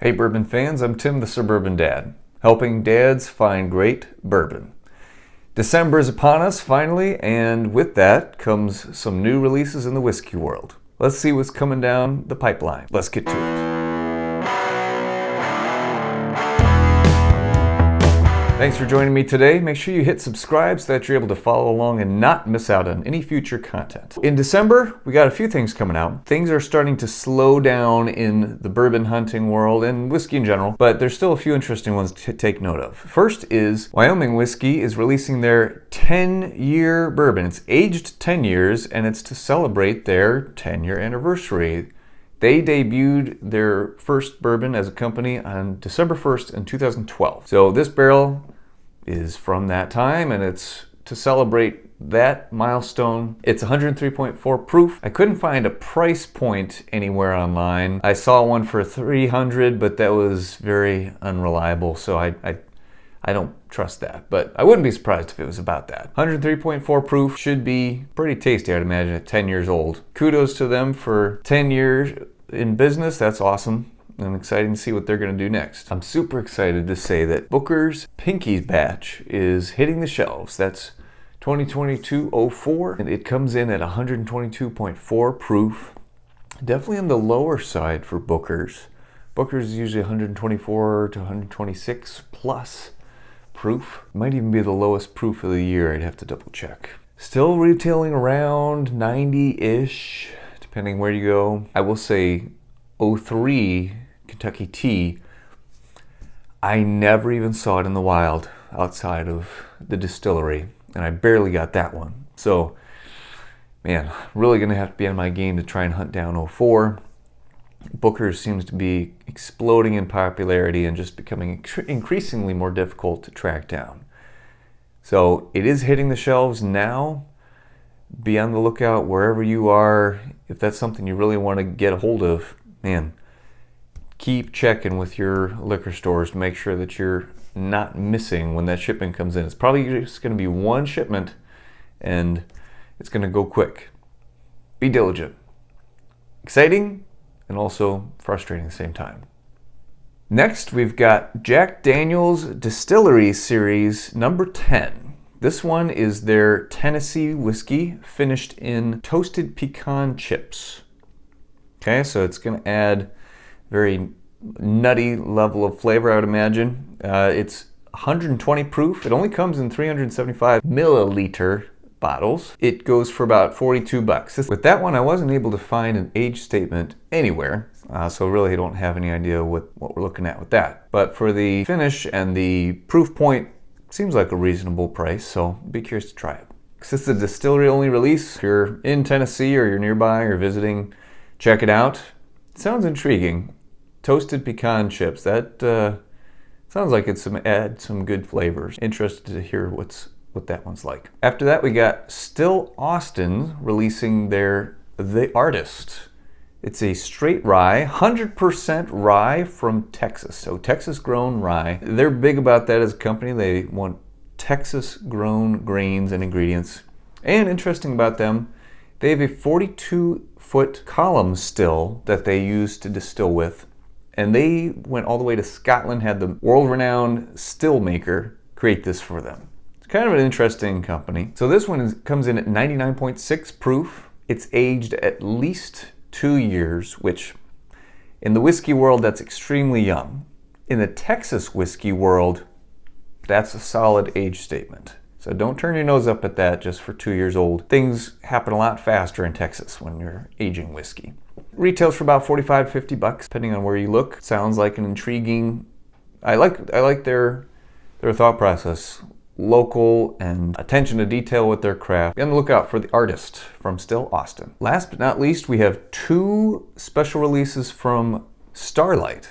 Hey bourbon fans, I'm Tim the Suburban Dad, helping dads find great bourbon. December is upon us finally, and with that comes some new releases in the whiskey world. Let's see what's coming down the pipeline. Let's get to it. Thanks for joining me today. Make sure you hit subscribe so that you're able to follow along and not miss out on any future content. In December, we got a few things coming out. Things are starting to slow down in the bourbon hunting world and whiskey in general, but there's still a few interesting ones to take note of. First is Wyoming Whiskey is releasing their 10-year bourbon. It's aged 10 years and it's to celebrate their 10-year anniversary. They debuted their first bourbon as a company on December 1st in 2012. So this barrel is from that time, and it's to celebrate that milestone. It's 103.4 proof. I couldn't find a price point anywhere online. I saw one for $300, but that was very unreliable, so I don't trust that, but I wouldn't be surprised if it was about that. 103.4 proof should be pretty tasty, I'd imagine, at 10 years old. Kudos to them for 10 years in business. That's awesome. And exciting to see what they're going to do next. I'm super excited to say that Booker's Pinky's batch is hitting the shelves. That's 2022-04, and it comes in at 122.4 proof. Definitely on the lower side for Booker's. Booker's is usually 124 to 126 plus proof. Might even be the lowest proof of the year. I'd have to double check. Still retailing around 90-ish, depending where you go. I will say 03 Kentucky Tea, I never even saw it in the wild outside of the distillery, and I barely got that one. So, man, really gonna have to be on my game to try and hunt down 04. Booker's seems to be exploding in popularity and just becoming increasingly more difficult to track down. So it is hitting the shelves now. Be on the lookout wherever you are. If that's something you really want to get a hold of, man, keep checking with your liquor stores to make sure that you're not missing when that shipment comes in. It's probably just going to be one shipment and it's going to go quick. Be diligent. Exciting and also frustrating at the same time. Next, we've got Jack Daniel's Distillery Series number 10. This one is their Tennessee whiskey finished in toasted pecan chips. Okay, so it's going to add very nutty level of flavor, I would imagine. It's 120 proof. It only comes in 375 milliliter bottles. It goes for about $42. With that one, I wasn't able to find an age statement anywhere, so really I don't have any idea what we're looking at with that. But for the finish and the proof point, seems like a reasonable price, so be curious to try it. Since it's a distillery-only release, if you're in Tennessee or you're nearby or visiting, check it out. It sounds intriguing. Toasted pecan chips, that sounds like it's add some good flavors. Interested to hear what that one's like. After that, we got Still Austin releasing their The Artist. It's a straight rye, 100% rye from Texas. So Texas-grown rye. They're big about that as a company. They want Texas-grown grains and ingredients. And interesting about them, they have a 42-foot column still that they use to distill with. And they went all the way to Scotland, had the world-renowned still maker create this for them. It's kind of an interesting company. So this one comes in at 99.6 proof. It's aged at least 2 years, which in the whiskey world, that's extremely young. In the Texas whiskey world, that's a solid age statement. So don't turn your nose up at that just for 2 years old. Things happen a lot faster in Texas when you're aging whiskey. Retails for about $45 to $50, depending on where you look. Sounds like an intriguing, I like their thought process. Local and attention to detail with their craft. Be on the lookout for The Artist from Still Austin. Last but not least, we have two special releases from Starlight.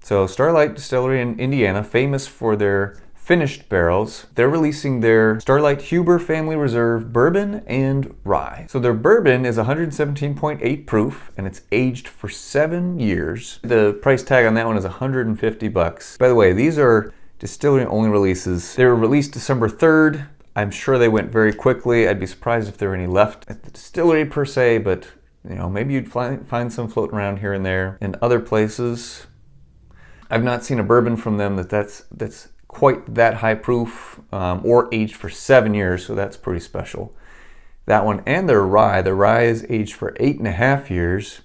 So Starlight Distillery in Indiana, famous for their finished barrels. They're releasing their Starlight Huber Family Reserve Bourbon and Rye. So their bourbon is 117.8 proof and it's aged for 7 years. The price tag on that one is $150. By the way, these are distillery only releases. They were released December 3rd. I'm sure they went very quickly. I'd be surprised if there were any left at the distillery per se, but maybe you'd find some floating around here and there. In other places, I've not seen a bourbon from them that's quite that high proof or aged for 7 years, so that's pretty special. That one and their rye is aged for 8.5 years,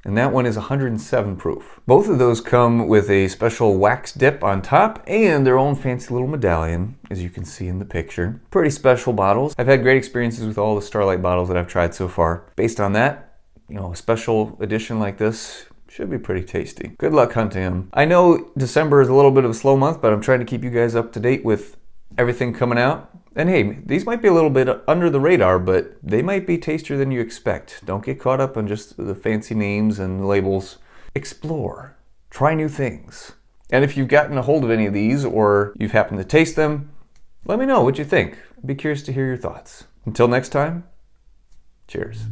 and that one is 107 proof. Both of those come with a special wax dip on top and their own fancy little medallion, as you can see in the picture. Pretty special bottles. I've had great experiences with all the Starlight bottles that I've tried so far. Based on that, a special edition like this should be pretty tasty. Good luck hunting them. I know December is a little bit of a slow month, but I'm trying to keep you guys up to date with everything coming out. And hey, these might be a little bit under the radar, but they might be tastier than you expect. Don't get caught up on just the fancy names and labels. Explore. Try new things. And if you've gotten a hold of any of these or you've happened to taste them, let me know what you think. I'd be curious to hear your thoughts. Until next time, cheers.